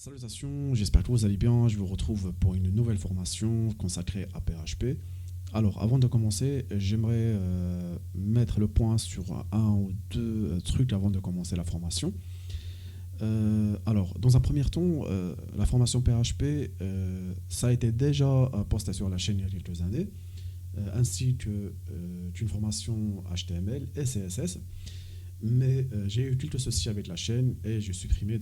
Salutations, j'espère que vous allez bien. Je vous retrouve pour une nouvelle formation consacrée à PHP. Alors, avant de commencer, j'aimerais mettre le point sur un ou deux trucs avant de commencer la formation. Alors, dans un premier temps, la formation PHP, ça a été déjà posté sur la chaîne il y a quelques années, ainsi qu'une formation HTML et CSS. Mais j'ai eu quelques soucis avec la chaîne et j'ai supprimé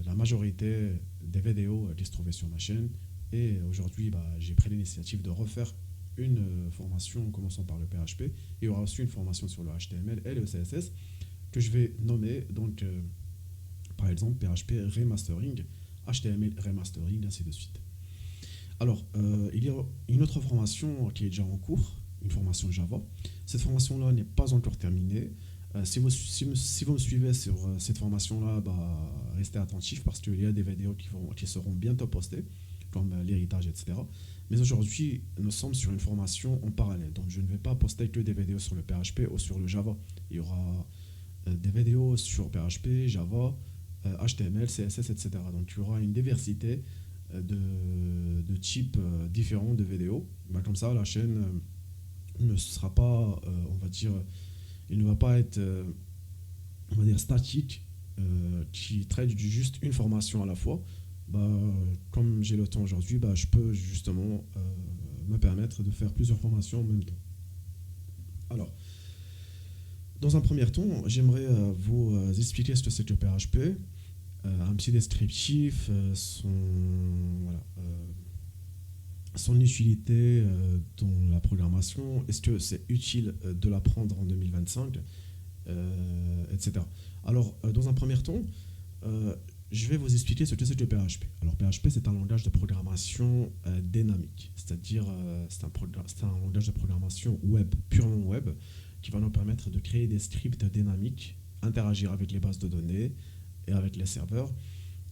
la majorité des vidéos qui se trouvaient sur ma chaîne. Et aujourd'hui, j'ai pris l'initiative de refaire une formation en commençant par le PHP. Il y aura aussi une formation sur le HTML et le CSS que je vais nommer, par exemple, PHP Remastering, HTML Remastering, ainsi de suite. Alors, il y a une autre formation qui est déjà en cours, une formation Java. Cette formation-là n'est pas encore terminée. Si vous me suivez sur cette formation-là, restez attentifs parce qu'il y a des vidéos qui seront bientôt postées, comme l'héritage, etc. Mais aujourd'hui, nous sommes sur une formation en parallèle. Donc, je ne vais pas poster que des vidéos sur le PHP ou sur le Java. Il y aura des vidéos sur PHP, Java, HTML, CSS, etc. Donc, il y aura une diversité de types différents de vidéos. Comme ça, la chaîne ne sera pas, on va dire, il ne va pas être, on va dire, statique, qui traite juste une formation à la fois. Comme j'ai le temps aujourd'hui, je peux justement me permettre de faire plusieurs formations en même temps. Alors, dans un premier temps, j'aimerais vous expliquer ce que c'est que le PHP, un petit descriptif, son utilité dans la programmation, est-ce que c'est utile de l'apprendre en 2025, etc. Alors, dans un premier temps, je vais vous expliquer ce que c'est que le PHP. Alors, PHP, c'est un langage de programmation dynamique, c'est-à-dire c'est un langage de programmation web, purement web, qui va nous permettre de créer des scripts dynamiques, interagir avec les bases de données et avec les serveurs,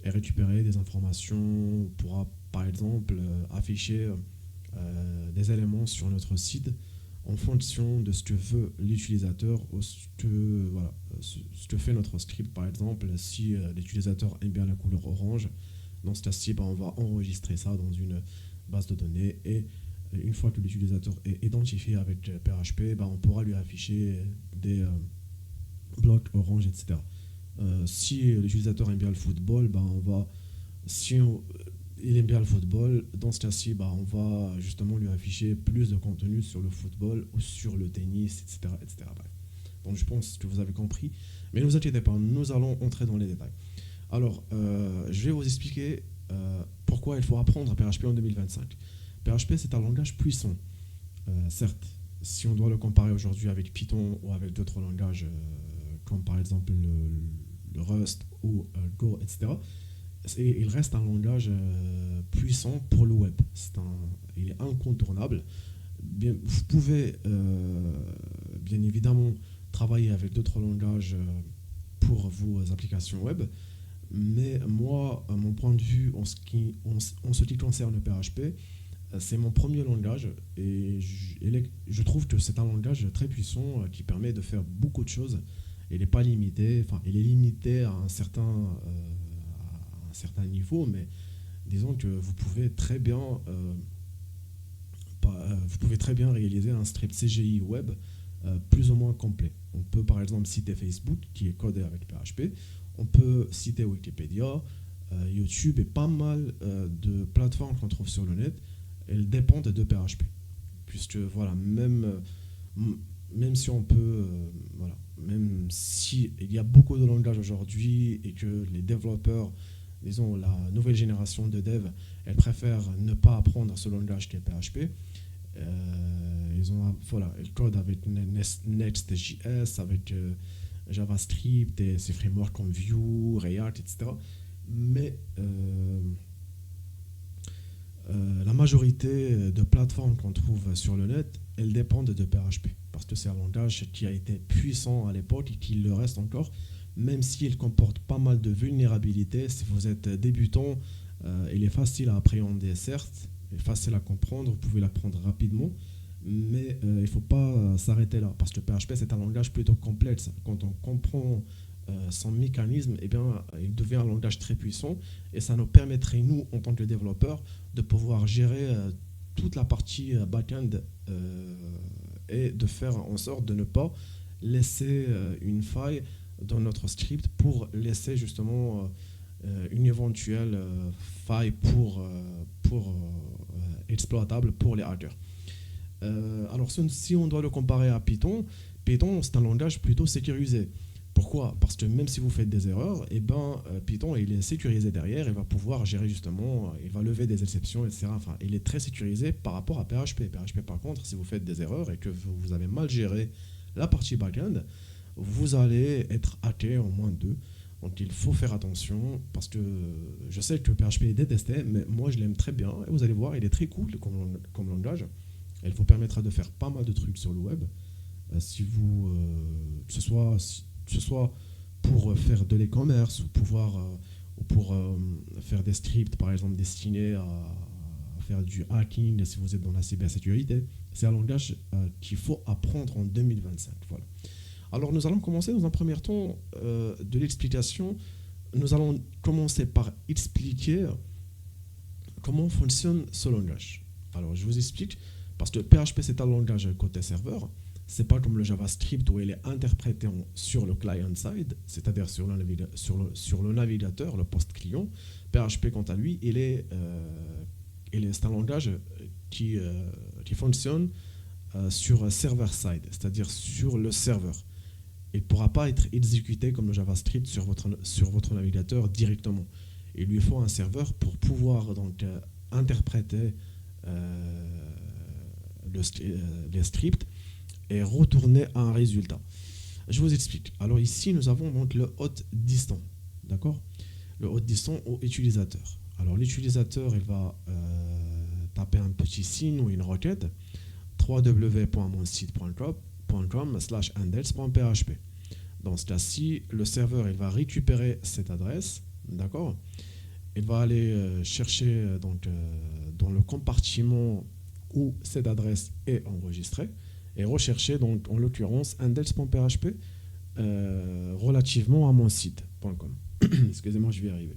et récupérer des informations. On pourra par exemple afficher des éléments sur notre site en fonction de ce que veut l'utilisateur ou ce que fait notre script. Par exemple, si l'utilisateur aime bien la couleur orange, dans ce cas-ci, on va enregistrer ça dans une base de données et une fois que l'utilisateur est identifié avec PHP, on pourra lui afficher des blocs orange, etc. Si l'utilisateur aime bien le football, il aime bien le football, dans ce cas-ci, on va justement lui afficher plus de contenu sur le football ou sur le tennis, etc. etc. Donc je pense que vous avez compris, mais ne vous inquiétez pas, nous allons entrer dans les détails. Alors, je vais vous expliquer pourquoi il faut apprendre PHP en 2025. PHP, c'est un langage puissant, certes. Si on doit le comparer aujourd'hui avec Python ou avec d'autres langages, comme par exemple le Rust ou Go, etc., il reste un langage puissant pour le web. Il est incontournable. Vous pouvez bien évidemment travailler avec d'autres langages pour vos applications web, mais moi, mon point de vue en ce qui concerne le PHP, c'est mon premier langage et je trouve que c'est un langage très puissant qui permet de faire beaucoup de choses. Il n'est pas limité, il est limité à un certain niveau, mais disons que vous pouvez très bien réaliser un script CGI web plus ou moins complet. On peut par exemple citer Facebook qui est codé avec PHP, on peut citer Wikipédia, YouTube et pas mal de plateformes qu'on trouve sur le net. Elles dépendent de PHP, puisque même si on peut, même si il y a beaucoup de langages aujourd'hui et que les développeurs, disons la nouvelle génération de devs, elle préfère ne pas apprendre ce langage qui est PHP. Ils codent avec Next.js, avec JavaScript et ces frameworks comme Vue, React, etc. Mais la majorité de plateformes qu'on trouve sur le net, elles dépendent de PHP, parce que c'est un langage qui a été puissant à l'époque et qui le reste encore, même s'il comporte pas mal de vulnérabilités. Si vous êtes débutant, il est facile à appréhender, certes, il est facile à comprendre, vous pouvez l'apprendre rapidement, mais il ne faut pas s'arrêter là, parce que PHP c'est un langage plutôt complexe. Quand on comprend son mécanisme, eh bien, il devient un langage très puissant et ça nous permettrait, nous, en tant que développeurs, de pouvoir gérer toute la partie back-end et de faire en sorte de ne pas laisser une faille dans notre script pour laisser justement une éventuelle faille pour exploitable pour les hackers. Alors si on doit le comparer à Python, Python c'est un langage plutôt sécurisé. Pourquoi? Parce que même si vous faites des erreurs, eh ben, Python il est sécurisé derrière, il va pouvoir gérer justement, il va lever des exceptions, etc. Enfin, il est très sécurisé par rapport à PHP. PHP par contre, si vous faites des erreurs et que vous avez mal géré la partie back-end, vous allez être hacké en moins de deux. Donc il faut faire attention parce que je sais que PHP est détesté, mais moi je l'aime très bien. Et vous allez voir, il est très cool comme langage. Elle vous permettra de faire pas mal de trucs sur le web. Si vous, que ce soit pour faire de l'e-commerce ou pour faire des scripts par exemple destinés à faire du hacking si vous êtes dans la cybersécurité, c'est un langage qu'il faut apprendre en 2025. Voilà. Alors nous allons commencer dans un premier temps de l'explication. Nous allons commencer par expliquer comment fonctionne ce langage. Alors je vous explique, parce que PHP c'est un langage côté serveur, c'est pas comme le JavaScript où il est interprété sur le client-side, c'est-à-dire sur le navigateur, le post-client. PHP quant à lui, c'est un langage qui fonctionne sur server-side, c'est-à-dire sur le serveur. Il ne pourra pas être exécuté comme le JavaScript sur votre navigateur directement. Il lui faut un serveur pour pouvoir donc interpréter les scripts et retourner à un résultat. Je vous explique. Alors ici, nous avons donc le hot distant, d'accord? Le hot distant au utilisateur. Alors l'utilisateur, il va taper un petit signe ou une requête www.monsite.com/handles.php. Dans ce cas-ci, le serveur il va récupérer cette adresse, d'accord? Il va aller chercher dans le compartiment où cette adresse est enregistrée et rechercher donc en l'occurrence handles.php relativement à mon site.com. Excusez-moi, je vais y arriver.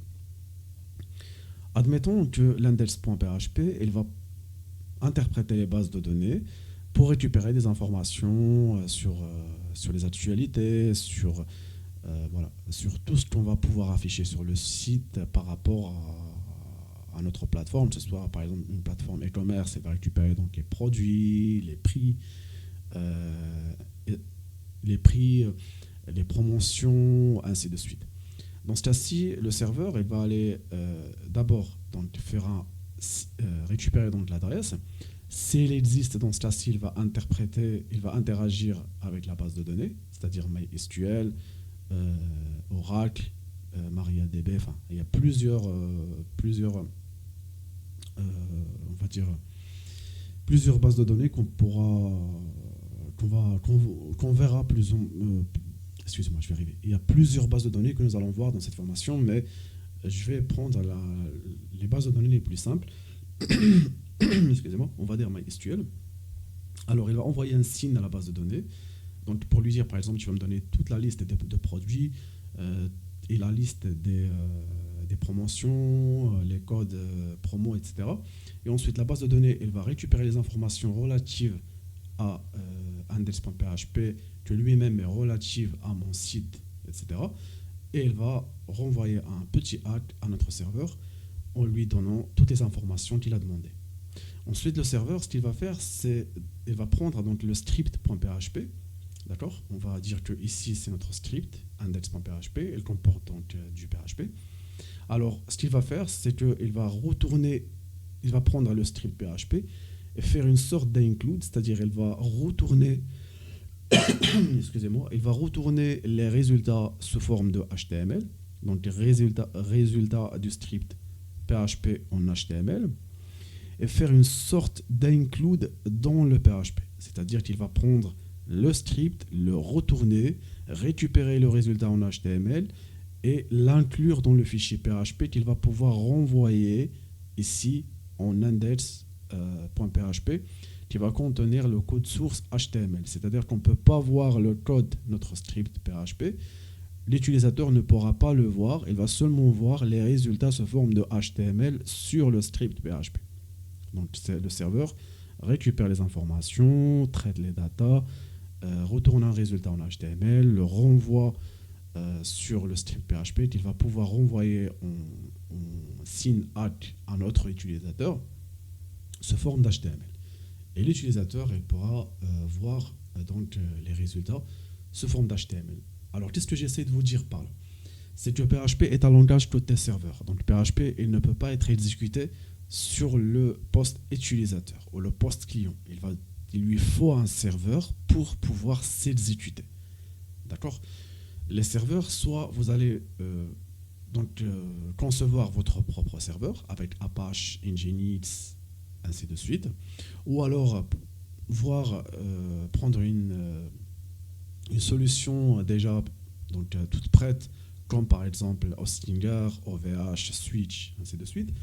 Admettons que l'handles.php il va interpréter les bases de données pour récupérer des informations sur les actualités, sur tout ce qu'on va pouvoir afficher sur le site par rapport à notre plateforme, que ce soit par exemple une plateforme e-commerce, elle va récupérer donc les produits, les promotions, ainsi de suite. Dans ce cas-ci, le serveur il va aller d'abord donc récupérer donc l'adresse. S'il existe dans ce cas-ci, il va interagir avec la base de données, c'est-à-dire MySQL, Oracle, MariaDB. Enfin, il y a plusieurs bases de données qu'on verra plus excusez-moi, je vais arriver. Il y a plusieurs bases de données que nous allons voir dans cette formation, mais je vais prendre les bases de données les plus simples. Excusez-moi, on va dire MySQL. Alors, il va envoyer un signe à la base de données. Donc, pour lui dire, par exemple, tu vas me donner toute la liste de produits et la liste des promotions, les codes promo, etc. Et ensuite, la base de données, elle va récupérer les informations relatives à handles.php que lui-même est relative à mon site, etc. Et elle va renvoyer un petit hack à notre serveur en lui donnant toutes les informations qu'il a demandées. Ensuite, le serveur, ce qu'il va faire, c'est il va prendre donc le script.php, d'accord? On va dire que ici c'est notre script index.php, il comporte donc du PHP. Alors, ce qu'il va faire, c'est qu'il va il va prendre le script PHP et faire une sorte d'include, c'est-à-dire il va retourner, excusez-moi, il va retourner les résultats sous forme de HTML, donc les résultats du script PHP en HTML, et faire une sorte d'include dans le PHP. C'est-à-dire qu'il va prendre le script, le retourner, récupérer le résultat en HTML et l'inclure dans le fichier PHP qu'il va pouvoir renvoyer ici en index.php qui va contenir le code source HTML. C'est-à-dire qu'on ne peut pas voir le code, notre script PHP, l'utilisateur ne pourra pas le voir, il va seulement voir les résultats sous forme de HTML sur le script PHP. Donc le serveur récupère les informations, traite les datas, retourne un résultat en HTML, le renvoie sur le script PHP qu'il va pouvoir renvoyer en signe à notre utilisateur sous forme d'HTML. Et l'utilisateur il pourra voir les résultats sous forme d'HTML. Alors qu'est-ce que j'essaie de vous dire par là? C'est que PHP est un langage côté serveur. Donc PHP il ne peut pas être exécuté sur le poste utilisateur ou le poste client. Il lui faut un serveur pour pouvoir s'exécuter. D'accord? Les serveurs, soit vous allez concevoir votre propre serveur avec Apache, Nginx, ainsi de suite, ou alors prendre une solution déjà toute prête, comme par exemple Hostinger, OVH, Switch, ainsi de suite.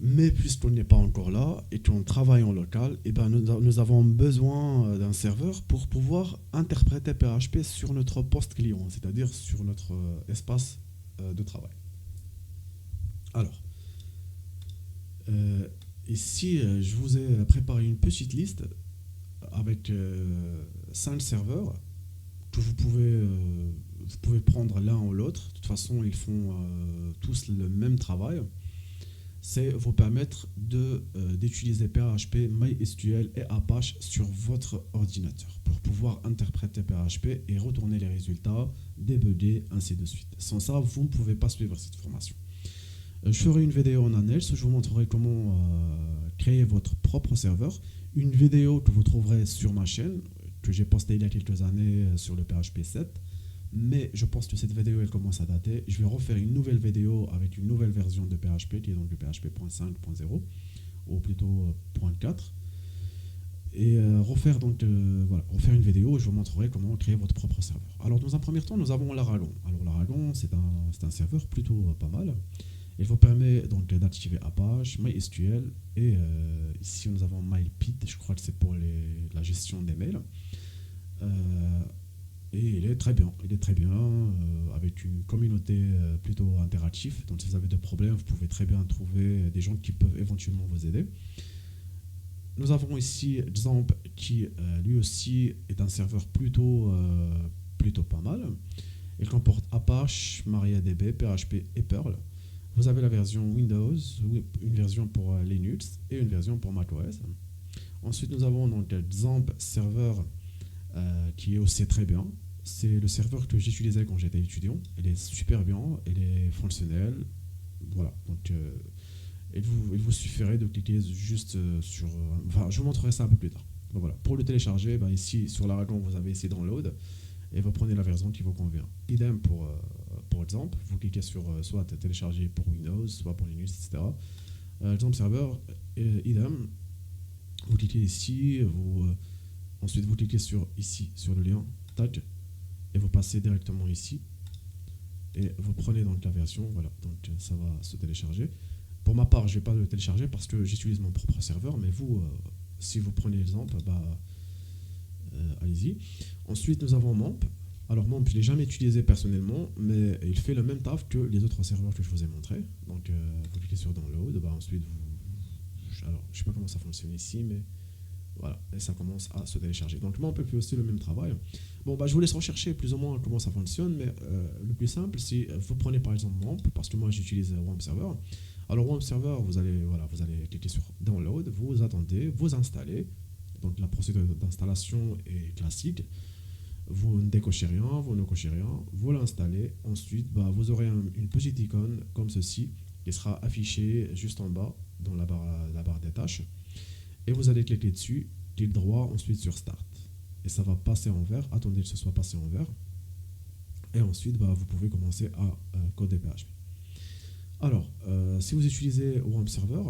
Mais puisqu'on n'est pas encore là et qu'on travaille en local, nous avons besoin d'un serveur pour pouvoir interpréter PHP sur notre poste client, c'est-à-dire sur notre espace de travail. Alors, ici, je vous ai préparé une petite liste avec 5 serveurs que vous pouvez prendre l'un ou l'autre. De toute façon, ils font tous le même travail. C'est vous permettre d'utiliser PHP, MySQL et Apache sur votre ordinateur pour pouvoir interpréter PHP et retourner les résultats, débugger, ainsi de suite. Sans ça, vous ne pouvez pas suivre cette formation. Je ferai une vidéo en annexe, je vous montrerai comment créer votre propre serveur. Une vidéo que vous trouverez sur ma chaîne, que j'ai postée il y a quelques années sur le PHP 7. Mais je pense que cette vidéo elle commence à dater. Je vais refaire une nouvelle vidéo avec une nouvelle version de PHP qui est donc le PHP.5.0 ou plutôt .4 et refaire une vidéo où je vous montrerai comment créer votre propre serveur. Alors dans un premier temps nous avons Laragon. Alors Laragon c'est un serveur plutôt pas mal. Il vous permet donc d'activer Apache, MySQL et ici nous avons MailPit, je crois que c'est pour la gestion des mails. Et il est très bien, avec une communauté plutôt interactive. Donc si vous avez des problèmes, vous pouvez très bien trouver des gens qui peuvent éventuellement vous aider. Nous avons ici Xampp qui lui aussi est un serveur plutôt pas mal. Il comporte Apache, MariaDB, PHP et Perl. Vous avez la version Windows, une version pour Linux et une version pour macOS. Ensuite nous avons donc Xampp Server qui est aussi très bien. C'est le serveur que j'utilisais quand j'étais étudiant. Il est super bien, il est fonctionnel. Voilà. Donc, il vous suffirait de cliquer juste sur. Enfin, je vous montrerai ça un peu plus tard. Donc, voilà. Pour le télécharger, ici sur Laragon, vous avez ici Download et vous prenez la version qui vous convient. Idem pour exemple, vous cliquez sur soit télécharger pour Windows, soit pour Linux, etc. Xampp Server, idem. Vous cliquez ici, ensuite vous cliquez sur le lien, tac, et vous passez directement ici et vous prenez donc la version, voilà, donc ça va se télécharger. Pour ma part, je ne vais pas le télécharger parce que j'utilise mon propre serveur, mais vous, si vous prenez l'exemple, allez-y. Ensuite, nous avons Mamp. Alors Mamp, je ne l'ai jamais utilisé personnellement, mais il fait le même taf que les autres serveurs que je vous ai montré. Donc vous cliquez sur Download, ensuite alors je ne sais pas comment ça fonctionne ici, mais voilà, et ça commence à se télécharger. Donc moi, on peut faire aussi le même travail. Bon, je vous laisse rechercher plus ou moins comment ça fonctionne, mais le plus simple, c'est vous prenez par exemple WAMP, parce que moi j'utilise WAMP Server. Alors WAMP Server, vous allez cliquer sur Download, vous attendez, vous installez. Donc la procédure d'installation est classique. Vous ne décochez rien, vous ne cochez rien, vous l'installez. Ensuite, vous aurez une petite icône comme ceci qui sera affichée juste en bas dans la barre des tâches. Et vous allez cliquer dessus, clic droit, ensuite sur Start. Et ça va passer en vert. Attendez que ce soit passé en vert. Et ensuite, vous pouvez commencer à coder PHP. Alors, si vous utilisez WAMP Server,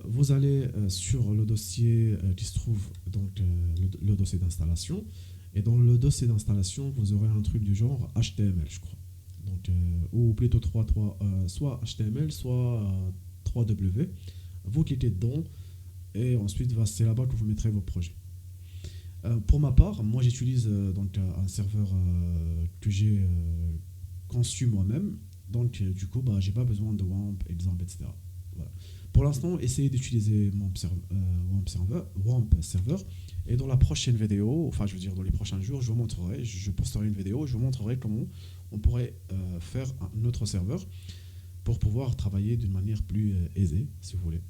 vous allez sur le dossier qui se trouve, donc le dossier d'installation. Et dans le dossier d'installation, vous aurez un truc du genre HTML, je crois. Donc, ou plutôt soit HTML, soit 3W. Vous cliquez dedans. Et ensuite, c'est là-bas que vous mettrez vos projets. Pour ma part, moi j'utilise donc un serveur que j'ai conçu moi-même. Donc du coup, bah, j'ai pas besoin de WAMP, exemple, etc. Voilà. Pour l'instant, essayez d'utiliser WAMP server. Et dans la prochaine vidéo, enfin je veux dire dans les prochains jours, je vous montrerai, je posterai une vidéo, je vous montrerai comment on pourrait faire un autre serveur pour pouvoir travailler d'une manière plus aisée, si vous voulez.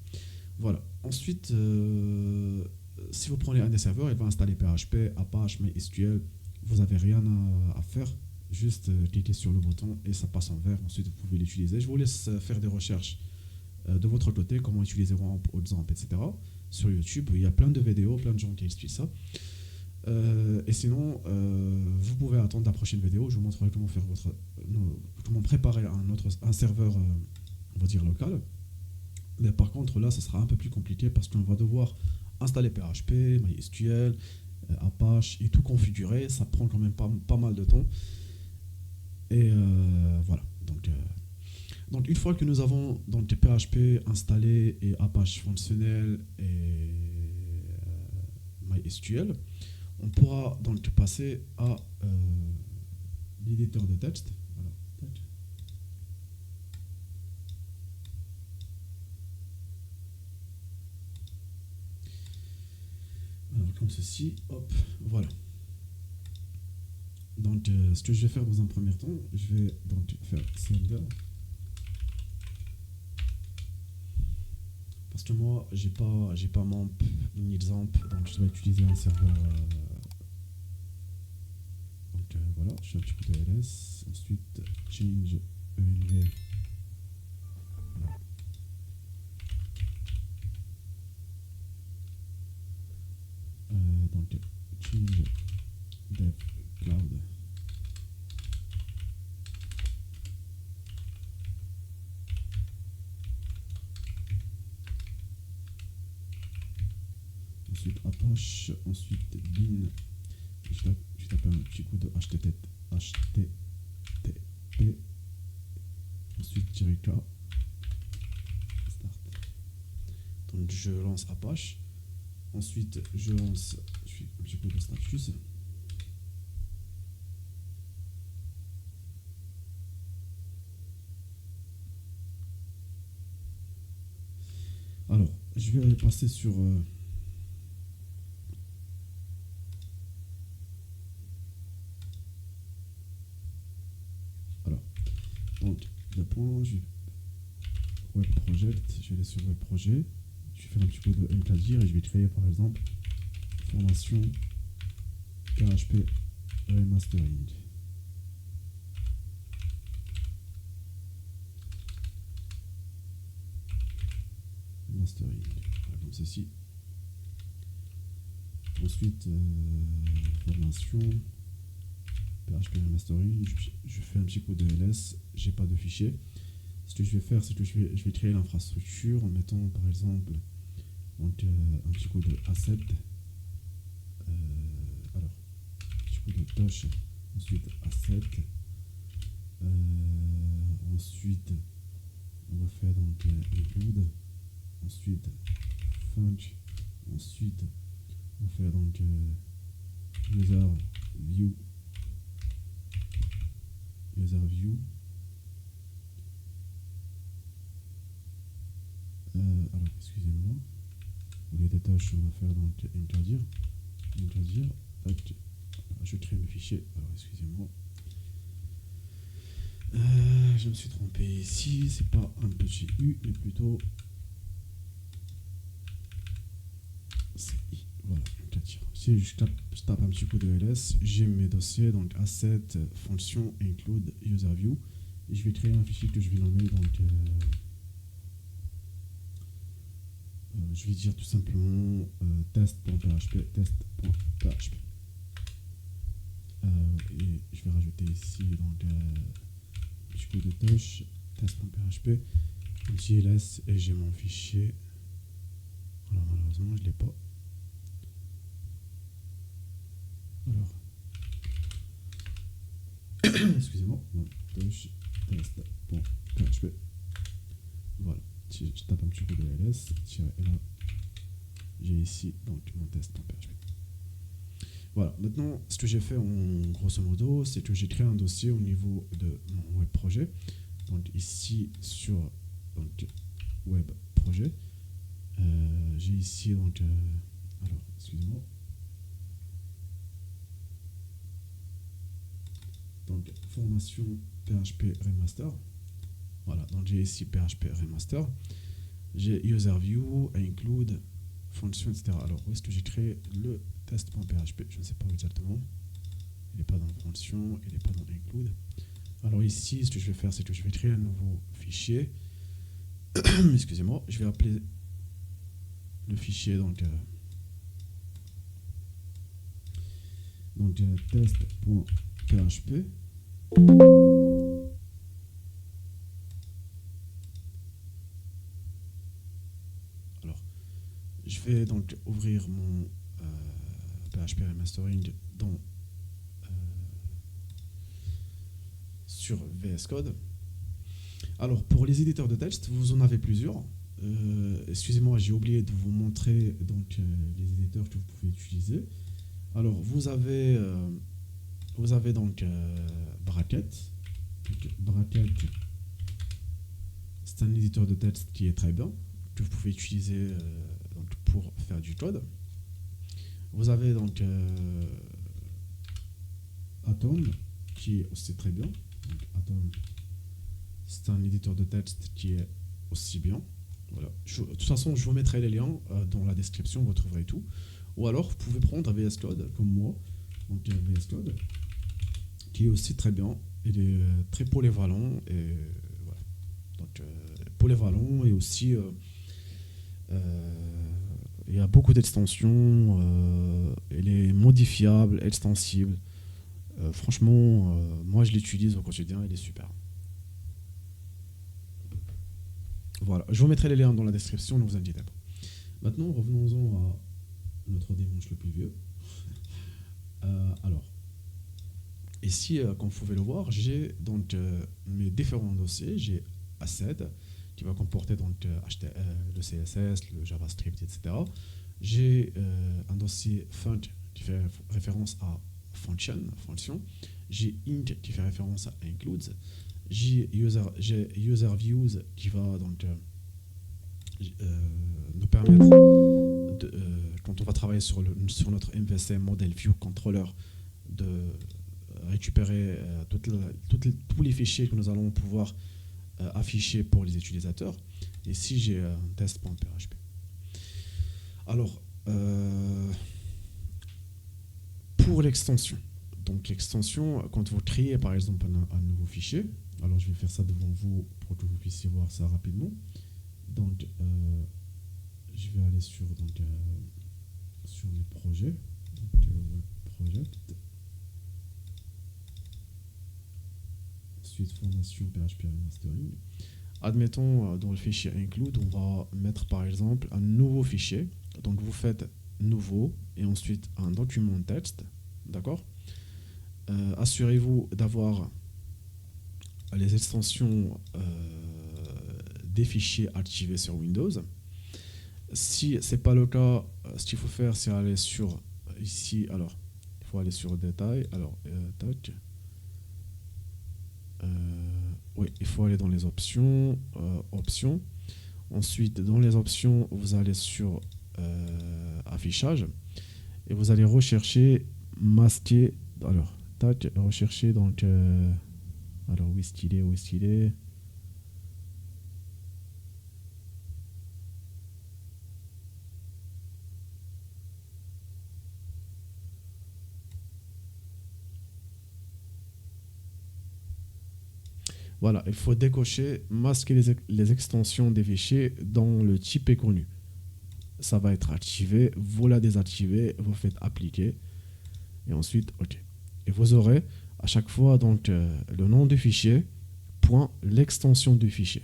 Voilà. Ensuite, si vous prenez un des serveurs, il va installer PHP, Apache, MySQL. Vous n'avez rien à faire. Juste cliquez sur le bouton et ça passe en vert. Ensuite, vous pouvez l'utiliser. Je vous laisse faire des recherches de votre côté, comment utiliser WAMP, Odzamp, etc. Sur YouTube, il y a plein de vidéos, plein de gens qui expliquent ça. Et sinon, vous pouvez attendre la prochaine vidéo. Je vous montrerai comment faire comment préparer un serveur, on va dire local. Mais par contre, là, ça sera un peu plus compliqué parce qu'on va devoir installer PHP, MySQL, Apache et tout configurer. Ça prend quand même pas mal de temps. Et voilà. Donc, une fois que nous avons donc, PHP installé et Apache fonctionnel et MySQL, on pourra donc passer à l'éditeur de texte. Alors, comme ceci, hop, voilà. Donc, ce que je vais faire dans un premier temps, je vais donc faire sender. Parce que moi, j'ai pas MAMP ni XAMPP, donc je dois utiliser un serveur. Donc voilà, je fais un petit coup de ls. Ensuite, change env. Voilà. Donc, change dev cloud. Ensuite Apache, ensuite bin, je tape un petit coup de http, ensuite -k, start. Donc je lance Apache, ensuite je lance un petit coup de status. Alors, je vais passer sur donc le point, web project, je vais aller sur web projet, je vais faire un petit peu de mcladir et je vais créer par exemple formation PHP remastering. Mastering, voilà, comme ceci. Ensuite, formation PHP remastering, je fais un petit coup de ls, j'ai pas de fichier. Ce que je vais faire, c'est que je vais créer l'infrastructure en mettant par exemple donc, un petit coup de asset. Alors, un petit coup de touch, ensuite asset. Ensuite, on va faire donc include. Ensuite, func. Ensuite, on va faire donc user view. User view. Alors, excusez-moi. Au lieu de tâches, on va faire donc encladir. Je crée le fichier. Alors, excusez-moi. Je me suis trompé ici. C'est pas un petit U, mais plutôt CI. Voilà, encladir. Si je tape un petit coup de ls, j'ai mes dossiers, donc asset, fonction, include, user view. Et je vais créer un fichier que je vais nommer donc. Je vais dire tout simplement test.php. Et je vais rajouter ici donc un petit coup de touch test.php, un petit ls et j'ai mon fichier. Alors malheureusement je l'ai pas. Alors excusez-moi, touch test.php. Voilà. Si je tape un petit coup de ls, et là j'ai ici donc mon test en PHP. Voilà, maintenant, ce que j'ai fait en grosso modo, c'est que j'ai créé un dossier au niveau de mon web projet. Donc ici, sur donc, web projet, j'ai ici, donc, alors, excusez-moi. Donc, formation PHP Remaster. Voilà, donc j'ai ici PHP Remaster. J'ai user view, include, fonction, etc. Alors, où est-ce que j'ai créé le test.php? Je ne sais pas exactement. Il n'est pas dans fonction, il n'est pas dans include. Alors ici, ce que je vais faire, c'est que je vais créer un nouveau fichier. Excusez-moi, je vais appeler le fichier donc test.php. Alors, je vais donc ouvrir mon PHP Remastering sur VS Code. Alors, pour les éditeurs de texte, vous en avez plusieurs. Excusez-moi, j'ai oublié de vous montrer donc, les éditeurs que vous pouvez utiliser. Alors, vous avez donc Bracket. Donc, Bracket, c'est un éditeur de texte qui est très bien, que vous pouvez utiliser donc, pour faire du code. Vous avez donc Atom, qui est aussi très bien. Donc, Atom, c'est un éditeur de texte qui est aussi bien. Voilà. De toute façon, je vous mettrai les liens dans la description, vous trouverez tout. Ou alors, vous pouvez prendre VS Code, comme moi. Donc, VS Code, qui est aussi très bien. Il est très polyvalent. Et voilà. Donc, polyvalent et aussi, il y a beaucoup d'extensions. Il est modifiable, extensible. Franchement, moi, je l'utilise au quotidien. Il est super. Voilà, je vous mettrai les liens dans la description, ne vous inquiétez pas. Maintenant, revenons-en à notre dimanche le plus vieux. Alors, ici, comme vous pouvez le voir, j'ai donc mes différents dossiers. J'ai Asset, qui va comporter donc le CSS, le JavaScript, etc. J'ai un dossier Func qui fait référence à fonction. J'ai int qui fait référence à includes. J'ai user views qui va donc nous permettre quand on va travailler sur notre MVC Model View Controller de récupérer tous les fichiers que nous allons pouvoir afficher pour les utilisateurs. Ici j'ai un test.php. Alors pour l'extension, donc l'extension, quand vous créez par exemple un nouveau fichier, alors je vais faire ça devant vous pour que vous puissiez voir ça rapidement. Donc je vais aller sur mes projets, donc web project, ensuite formation PHP remastering. Admettons dans le fichier include, on va mettre par exemple un nouveau fichier. Donc vous faites nouveau et ensuite un document texte, d'accord. Assurez-vous d'avoir les extensions des fichiers activés sur Windows. Si ce n'est pas le cas, ce qu'il faut faire, c'est aller sur ici. Alors, il faut aller sur détail. Alors, tac. Oui, il faut aller dans les options. Options. Ensuite, dans les options, vous allez sur affichage et vous allez rechercher masquer. Alors, tac, rechercher donc. Alors, où est-ce qu'il est? Voilà, il faut décocher, masquer les extensions des fichiers dont le type est connu. Ça va être activé, vous la désactivez, vous faites appliquer et ensuite OK. Et vous aurez à chaque fois donc le nom du fichier, point l'extension du fichier.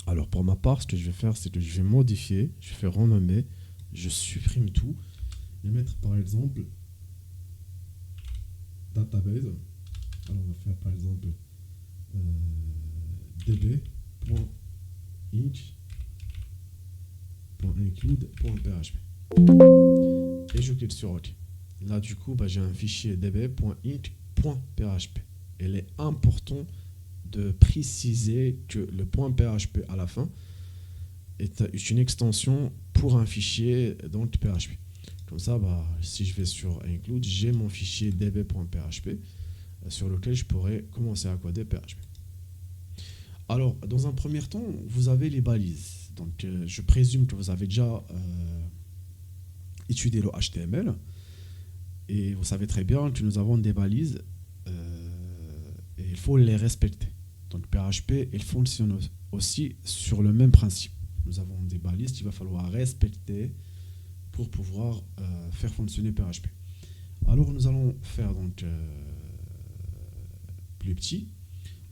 Alors pour ma part, ce que je vais faire, c'est que je vais modifier, je vais renommer, je supprime tout et mettre par exemple database. Alors on va faire par exemple db.inc.include.php et je clique sur OK. Là, du coup, j'ai un fichier db.int.php. Il est important de préciser que le .php à la fin est une extension pour un fichier donc PHP. Comme ça, si je vais sur include, j'ai mon fichier db.php sur lequel je pourrais commencer à coder PHP. Alors, dans un premier temps, vous avez les balises. Donc, je présume que vous avez déjà étudié le HTML et vous savez très bien que nous avons des balises et il faut les respecter. Donc, PHP, il fonctionne aussi sur le même principe. Nous avons des balises qu'il va falloir respecter pour pouvoir faire fonctionner PHP. Alors, nous allons faire donc plus petit.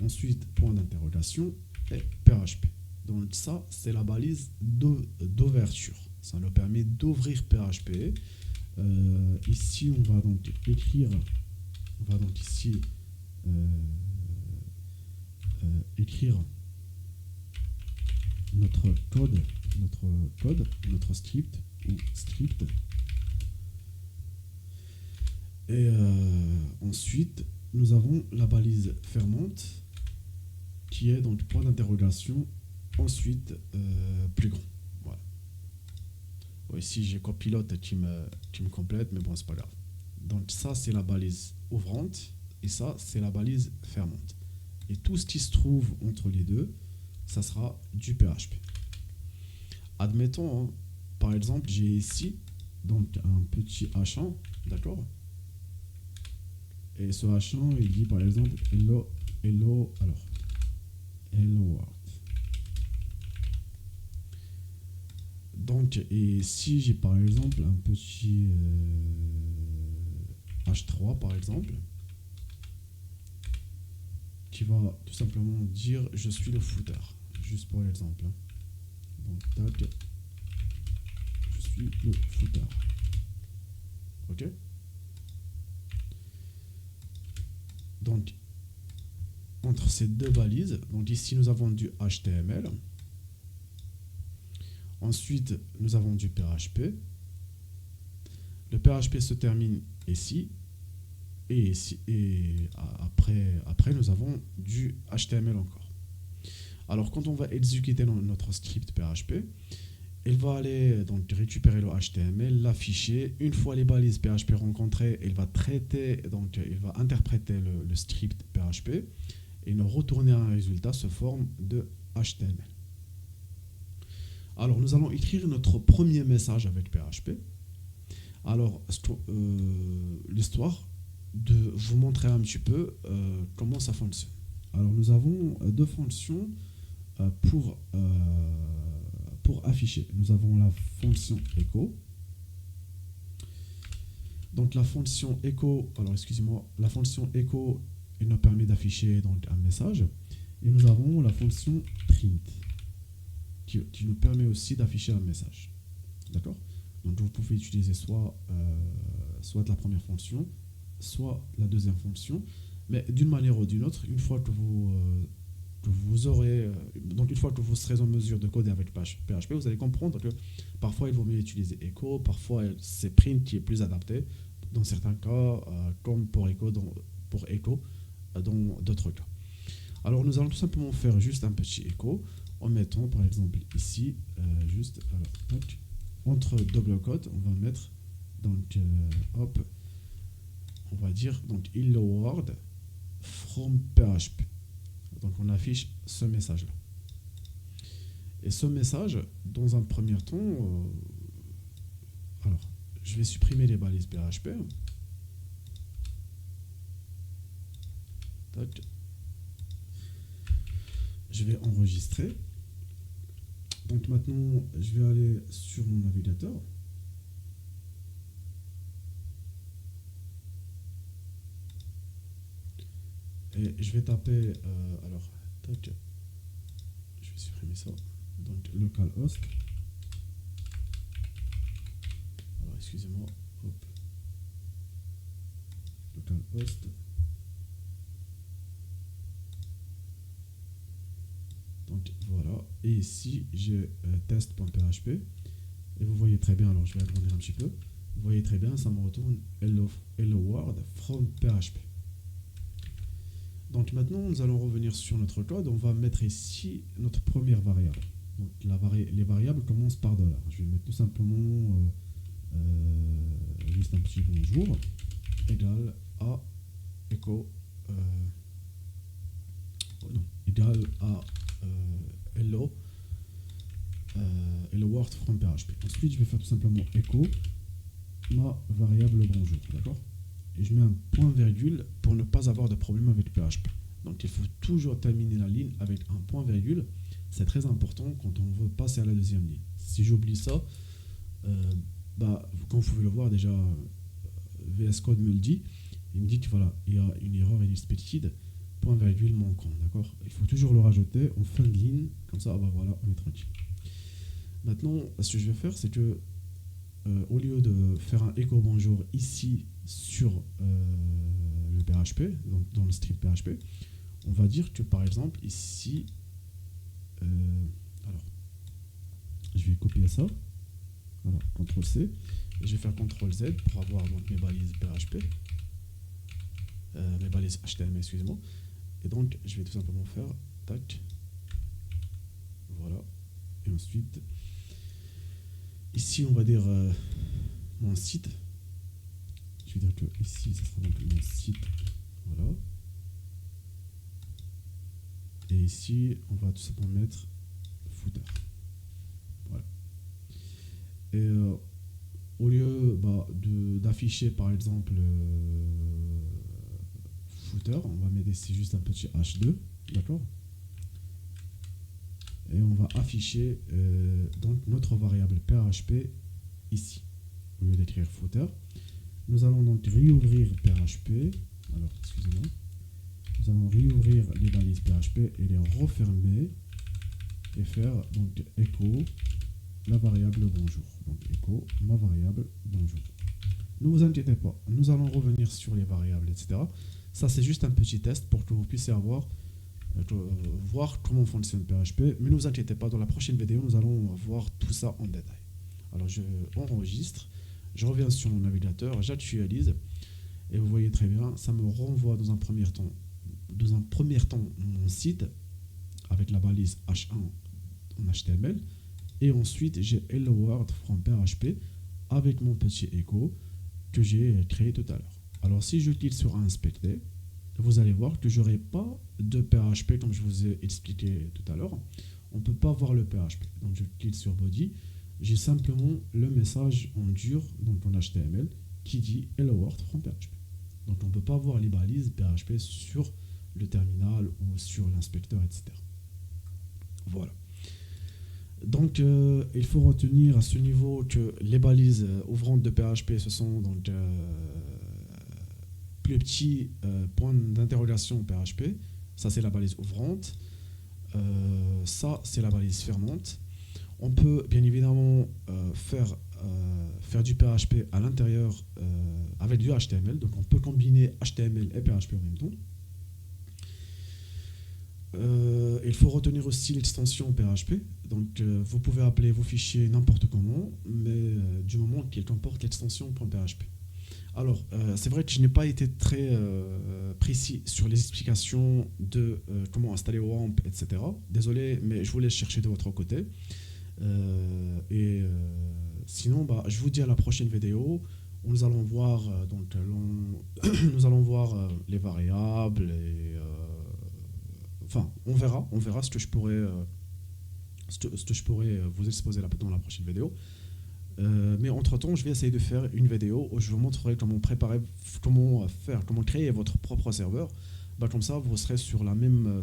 Ensuite, point d'interrogation et PHP. Donc ça, c'est la balise d'ouverture. Ça nous permet d'ouvrir PHP. Ici, on va donc écrire, écrire notre code, notre script ou script. Et ensuite, nous avons la balise fermante qui est donc point d'interrogation, ensuite plus grand. Voilà. Bon, ici, j'ai copilote qui me complète, mais bon, c'est pas grave. Donc ça, c'est la balise ouvrante et ça, c'est la balise fermante. Et tout ce qui se trouve entre les deux, ça sera du PHP. Admettons, hein, par exemple, j'ai ici donc un petit H1, d'accord? Et ce H1, il dit par exemple hello world. Donc, et si j'ai par exemple un petit H3 par exemple, qui va tout simplement dire je suis le footer, juste pour l'exemple. Donc, tac, je suis le footer. Ok? Donc, entre ces deux balises, donc ici nous avons du HTML. Ensuite, nous avons du PHP. Le PHP se termine ici. Et après, nous avons du HTML encore. Alors, quand on va exécuter notre script PHP, il va aller donc récupérer le HTML, l'afficher. Une fois les balises PHP rencontrées, il va traiter, donc il va interpréter le script PHP et nous retourner un résultat sous forme de HTML. Alors, nous allons écrire notre premier message avec PHP. Alors, l'histoire de vous montrer un petit peu comment ça fonctionne. Alors, nous avons deux fonctions pour afficher. Nous avons la fonction echo. Donc, la fonction echo, la fonction echo, elle nous permet d'afficher donc un message. Et nous avons la fonction print qui nous permet aussi d'afficher un message. D'accord? Donc, vous pouvez utiliser soit la première fonction, soit la deuxième fonction, mais d'une manière ou d'une autre, une fois que vous aurez, donc une fois que vous serez en mesure de coder avec PHP, vous allez comprendre que parfois il vaut mieux utiliser echo, parfois c'est print qui est plus adapté, dans certains cas, comme pour echo, dans d'autres cas. Alors nous allons tout simplement faire juste un petit echo en mettant par exemple ici, entre double quotes, on va mettre donc on va dire donc hello world from PHP. Donc on affiche ce message là. Et ce message, dans un premier temps, alors je vais supprimer les balises PHP. Tac. Je vais enregistrer. Donc maintenant, je vais aller sur mon navigateur. Et je vais taper, tac, je vais supprimer ça. Donc localhost. Alors excusez-moi, hop. Localhost. Donc voilà, et ici j'ai test.php et vous voyez très bien, alors je vais agrandir un petit peu. Vous voyez très bien, ça me retourne hello world from PHP. Donc maintenant, nous allons revenir sur notre code. On va mettre ici notre première variable. Donc les variables commencent par $. Je vais mettre tout simplement juste un petit bonjour égal à echo égal à hello world from PHP. Ensuite, je vais faire tout simplement echo ma variable bonjour, d'accord? Et je mets un point virgule pour ne pas avoir de problème avec PHP. Donc il faut toujours terminer la ligne avec un point virgule. C'est très important quand on veut passer à la deuxième ligne. Si j'oublie ça, comme vous pouvez le voir déjà, VS Code me le dit. Il me dit que voilà, il y a une erreur inexpected, point virgule manquant, d'accord? Il faut toujours le rajouter en fin de ligne, comme ça, voilà, on est tranquille. Maintenant, ce que je vais faire, c'est que au lieu de faire un echo bonjour ici sur le PHP, donc dans le script PHP, on va dire que par exemple ici, alors je vais copier ça, voilà, CTRL C, et je vais faire CTRL Z pour avoir donc mes balises PHP, mes balises HTML, excusez-moi, et donc je vais tout simplement faire tac, voilà, et ensuite ici on va dire mon site. Je vais dire que ici, ça sera donc mon site. Voilà. Et ici, on va tout simplement mettre footer. Voilà. Et au lieu d'afficher par exemple footer, on va mettre ici juste un petit H2. D'accord? Et on va afficher donc notre variable PHP ici. Au lieu d'écrire footer. Nous allons donc réouvrir PHP. Alors, excusez-moi. Nous allons réouvrir les balises PHP et les refermer et faire donc echo la variable bonjour. Donc echo ma variable bonjour. Ne vous inquiétez pas, nous allons revenir sur les variables, etc. Ça, c'est juste un petit test pour que vous puissiez voir comment fonctionne PHP. Mais ne vous inquiétez pas, dans la prochaine vidéo, nous allons voir tout ça en détail. Alors, je enregistre. Je reviens sur mon navigateur, j'actualise et vous voyez très bien, ça me renvoie dans un premier temps mon site avec la balise H1 en HTML et ensuite j'ai hello world from PHP avec mon petit echo que j'ai créé tout à l'heure. Alors si je clique sur inspecter, vous allez voir que je n'aurai pas de PHP comme je vous ai expliqué tout à l'heure. On ne peut pas voir le PHP. Donc je clique sur body. J'ai simplement le message en dur, donc en HTML, qui dit hello world from PHP. Donc on ne peut pas voir les balises PHP sur le terminal ou sur l'inspecteur, etc. Voilà. Donc il faut retenir à ce niveau que les balises ouvrantes de PHP, ce sont donc plus petits points d'interrogation PHP. Ça c'est la balise ouvrante. Ça c'est la balise fermante. On peut bien évidemment faire du PHP à l'intérieur avec du HTML. Donc on peut combiner HTML et PHP en même temps. Il faut retenir aussi l'extension PHP. Donc vous pouvez appeler vos fichiers n'importe comment, mais du moment qu'ils comportent l'extension .php. Alors, c'est vrai que je n'ai pas été très précis sur les explications de comment installer WAMP, etc. Désolé, mais je vous laisse chercher de votre côté. Sinon, je vous dis à la prochaine vidéo où nous allons voir nous allons voir les variables et enfin on verra ce que je pourrais vous exposer dans la prochaine vidéo. Mais entre temps, je vais essayer de faire une vidéo où je vous montrerai comment comment créer votre propre serveur. Comme ça, vous serez sur la même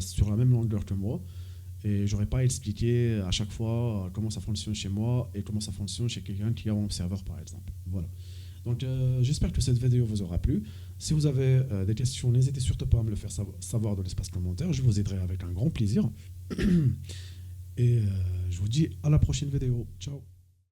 longueur que moi. Et j'aurais pas à expliquer à chaque fois comment ça fonctionne chez moi et comment ça fonctionne chez quelqu'un qui a un serveur par exemple. Voilà. Donc j'espère que cette vidéo vous aura plu. Si vous avez des questions, n'hésitez surtout pas à me le faire savoir dans l'espace commentaire. Je vous aiderai avec un grand plaisir. Et je vous dis à la prochaine vidéo. Ciao.